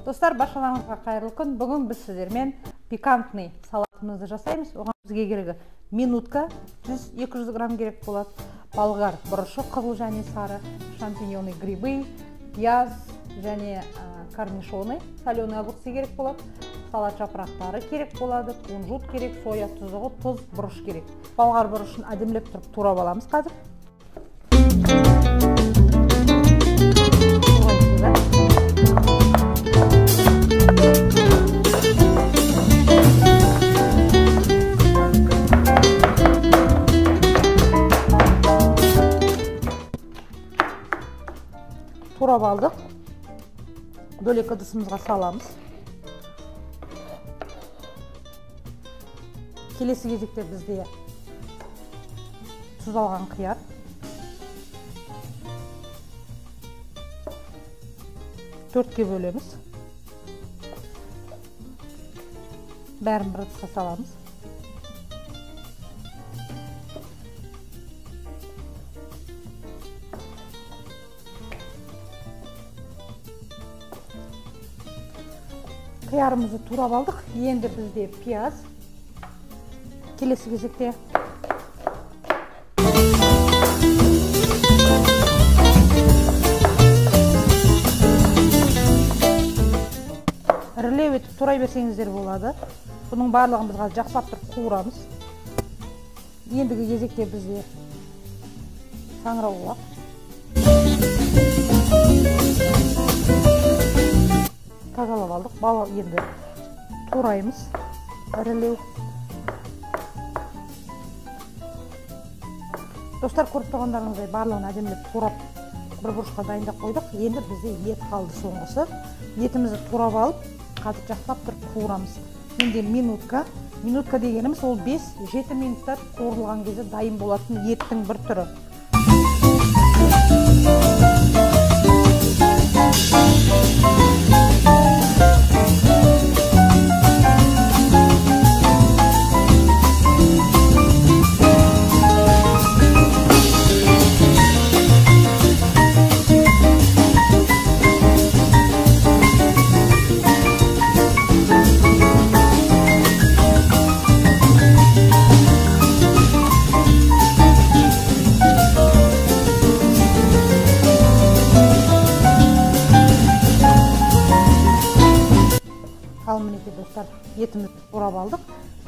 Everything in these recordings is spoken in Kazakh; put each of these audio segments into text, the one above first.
Достар, баршаларыңызға қайырлы күн. Бүгін біз сіздермен пикантный салатымызды жасаймыз. Оған бізге керегі минутка 100-200 грамм керек болады. Болгар бұрышы, қызыл және сары, шампиньоны, грибы, пияз және корнишоны, соленый огурцы керек болады. Салат жапырақтары керек болады, кунжут керек, соя тұзығы, тұз, бұрыш керек. Болгар бұрышын әдемілеп тұрып турап аламыз қазір. Турап алдық. Бөлек ыдысымызға саламыз. Келесі кезекте бізде тұз алған қияр, төртке бөлеміз. Бәрін бір ыдысқа саламыз. Қиярымызды турап алдық. Енді бізде пияз. Келесі кезекте ірілеу етіп турай берсеңіздер болады. Бұның барлығын біз жақсылап тұрып қуырамыз. Ендігі кезекте бізде саңырауқұлақ. Тазалап алдық. Балы енді тураймыз. Ірілеу. Достар, көріп тұрғандарыңыздай барлығын әдемілеп турап бір бұрышқа дайындап қойдық. Енді бізде ет қалды соңғысы. Етімізді турап алып, қазір жақсылап тұрып қуырамыз. Енді минутка. Минутка дегеніміз ол 5-7 минуттар қуырылған кезде дайын болатын еттің бір түрі. Мінекей достар, етімізді турап алдық.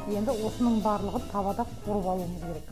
Енді осының барлығын табада қуырып алуымыз керек.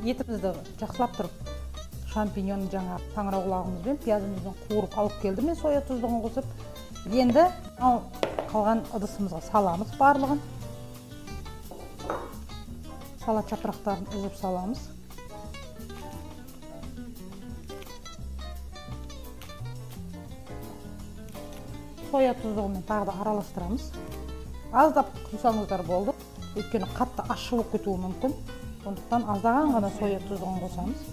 Етімізді жақсылап тұрып, шампиньон жаңа саңырауқұлағымызбен, пиязымызбен қуырып алып келді. Мен соя тұздығын қосып, енді қалған ыдысымызға саламыз барлығын. Салат жапырақтарын үзіп саламыз. Соя тұздығымен тағы да араластырамыз. Аздап құйсаңыздар болды. Өйткені қатты ащы болып кетуі мүмкін. Сондықтан аздаған ғана соя тұздығын қосамыз.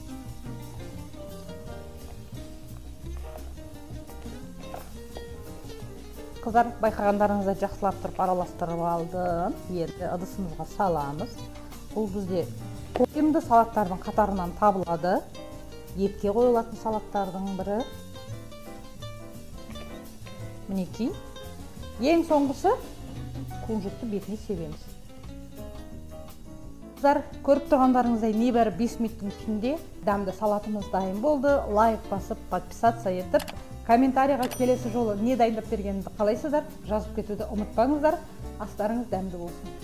Қыздар, байқағандарыңызда жақсылап тұрып араластырып алдым. Енді ыдысымызға саламыз. Бұл бізде көктемгі салаттардың қатарынан табылады. Етке қойылатын салаттардың бірі. Мінекей. Ең соңғысы кунжутты бетіне себеміз. Көріп тұрғандарыңыздай небәрі 5 минуттың ішінде дәмді салатымыз дайын болды. Лайк басып, подписаться етіп, комментарийға келесі жолы не дайындап бергенімді қалайсыздар, жазып кетуді ұмытпаңыздар. Астарыңыз дәмді болсын.